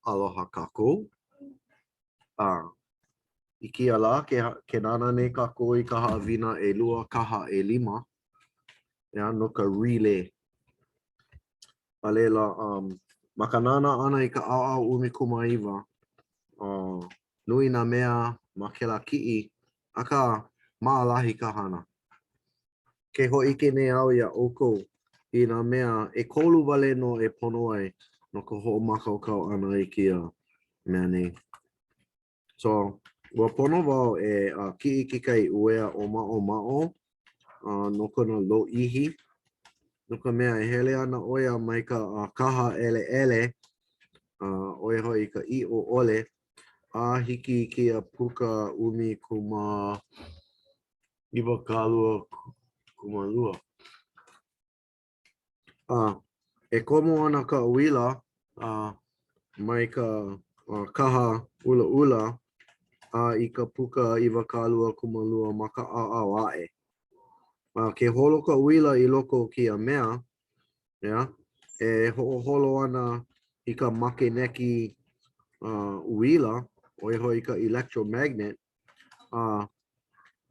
Aloha kākou. I kia la, ke nana nei kākou I ka haawina e lua kaha e lima. Ia, no ka relay. A leila, ma ka nana ana I ka au umi kumaiwa. Nui nā mea ma ke la ki'i, aka maalahi ka hana. Ke ho'ike nei au ia oko I nā mea e kolu wale no e pono ai no ka ho'omakaukau ana I kia mea nei. So, ua pono wau e ki'i kikai uea o ma'o no kona lo'ihi. No ka mea e hele ana oia mai ka kaha ele oia hoi ka i'o ole a hiki kia puka umi kuma iwa kālua kuma lua. E komo ana ka uila mai ka kaha ula I ka puka iwa kālua kuma lua ma ka a'au a'e. Ke holo ka uila I loko kia mea, yeah, e ho'oholo ana I ka makeneki uila, oi hoi ka electromagnet,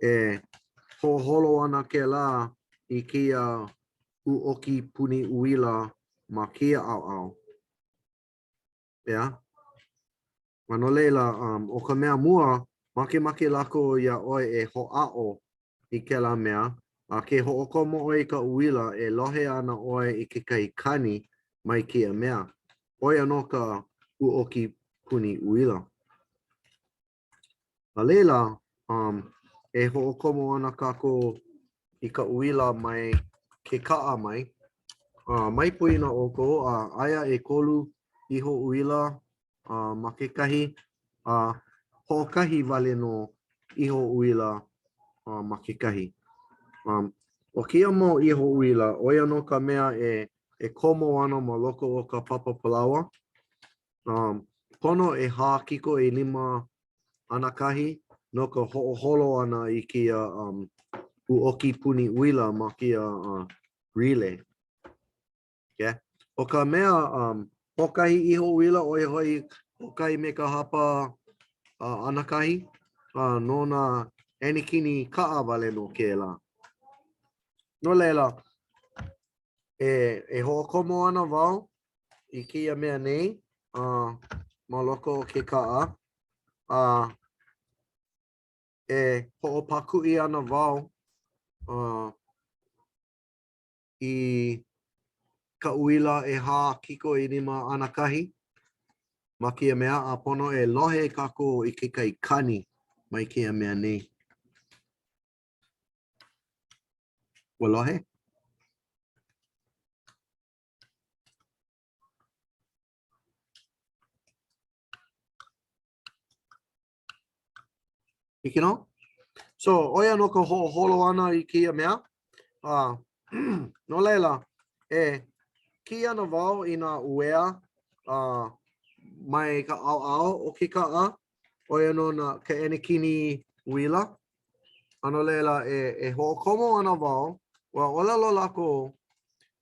e ho'oholo ana ke la I kia uoki puni uila ma kia a'au. Yeah. Mano leila, o ka mea mua, make lako ia oi e ho'a'o I ke la mea, ke ho'okomo oi ka uila e lohe ana oi I ke kaikani mai kia mea. Oi anō ka uoki puni uila. A leila, e ho'okomo ana kako I ka uila mai ke ka'a mai. Mai puina oko, aia e kolu iho uila ma kekahi, ho'okahi wale no iho uila ma kekahi. O kia mau iho uila, oia no ka mea e komo ana ma loko o ka papa palawa. Pono e hākiko e lima ana kahi, no ka ho'oholo ana I kia uoki puni uila ma kia relay. Yeah. O ka mea hokahi iho uila oi hoi hokai me ka hapa ana kahi, no na enikini ka'a wale no ke la. No leila, e ho'okomo ana wau I kia mea nei, ma loko o ke ka'a, e ho'opaku'i ana wau I ka uila e hākiko I lima ana kahi, ma kia mea a pono e lohe kako I ke kaikani mai kia mea nei. Ua lohe? Hiki no? So, oia no ka ho'oholo ana I kia mea. No leila, ki ana wau I nā uea mai ka au o ke ka'a, oia no na ka enekini uila. Ano leila, e ho'okomo ana wau, ua olelo lako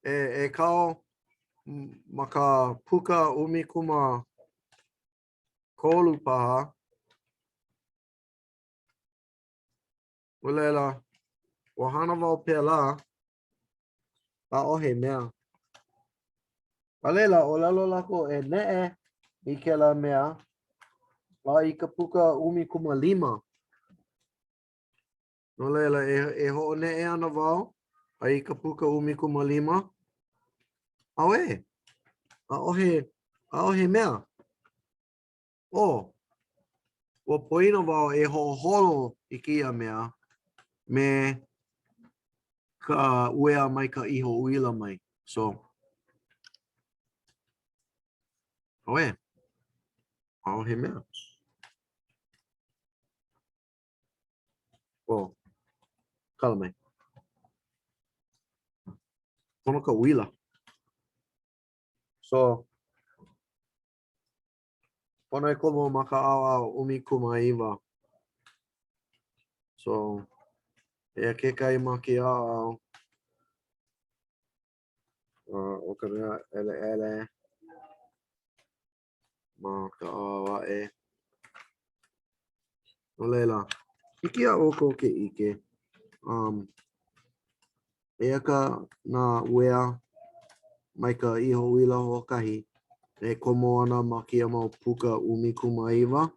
e kao ma ka puka umi kuma kolu paha. Ua leila, ua hana wau pea la, ohe mea. A leila, olelo lako e ne'e I ke la mea, I ka puka umi kuma lima. No leila, e ho'o ne'e ana wau, I ka puka umi kuma lima. Awe, ohe mea. Ua poina wau e ho'oholo I kia mea, me ka uea mai ka iho uila mai. So, ohe mea. Kala mai. Pono ka uila. So, pono e komo ma ka au umi kumaiwa. So, e ke kai ma ki au. O ka mea ele. ma ka awa e. No leila, hiki a oko ke ike. E ka na wea mai ka iho wila hokahi. E komo ana ma kia mau puka umi kumaiwa.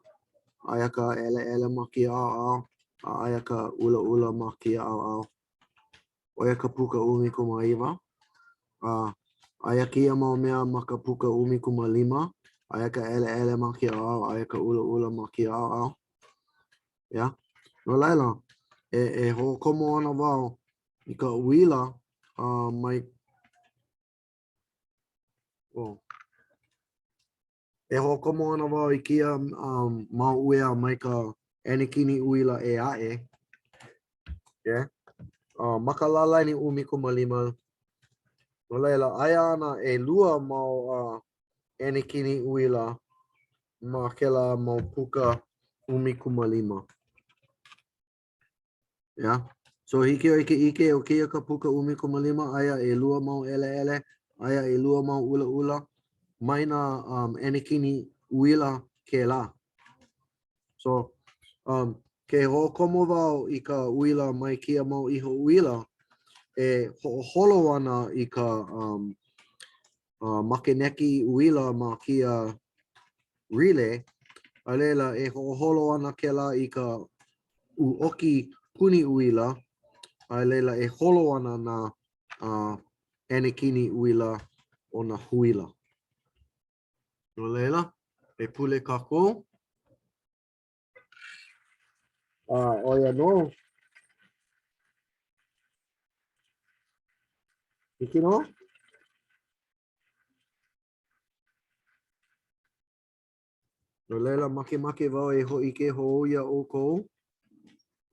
Aia ka ele ma kia au. Aia ka ula ma kia au. Oia ka puka umi kumaiwa. Aia kia mau mea ma ka puka umi kumalima. Aia ka ele ma kia au. Aia ka ula ma kia au. Yeah. No laila, e ho komo ana wau i ka wila mai e ho komo ana wau i kia mau uea mai ka enekini uila e ae. Yeah. Maka lalaini umi kumalima. No laila, aia ana e lua mau enekini uila ma kela mau puka umi kumalima. Yeah. So hiki o ike o kia ka puka umi kumalima aia e lua mau ele. Aia e lua mau ula. Mai na enekini uila ke la. So ke ho komo wau i ka uila mai kia mau iho uila e holo ana i ka makeneki uila ma kia relay. Alela e holo ana ke la i ka uoki puni uila. Alela e holo ana na enekini uila o na huila. No leila, e pule kako. Oia no. Hiki no? No leila make wau e ho ike ho ia o kou.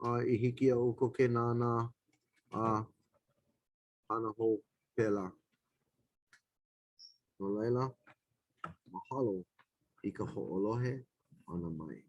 I hiki a oko ke nana ana ho pela. No leila, mahalo i ka ho'olohe ana mai.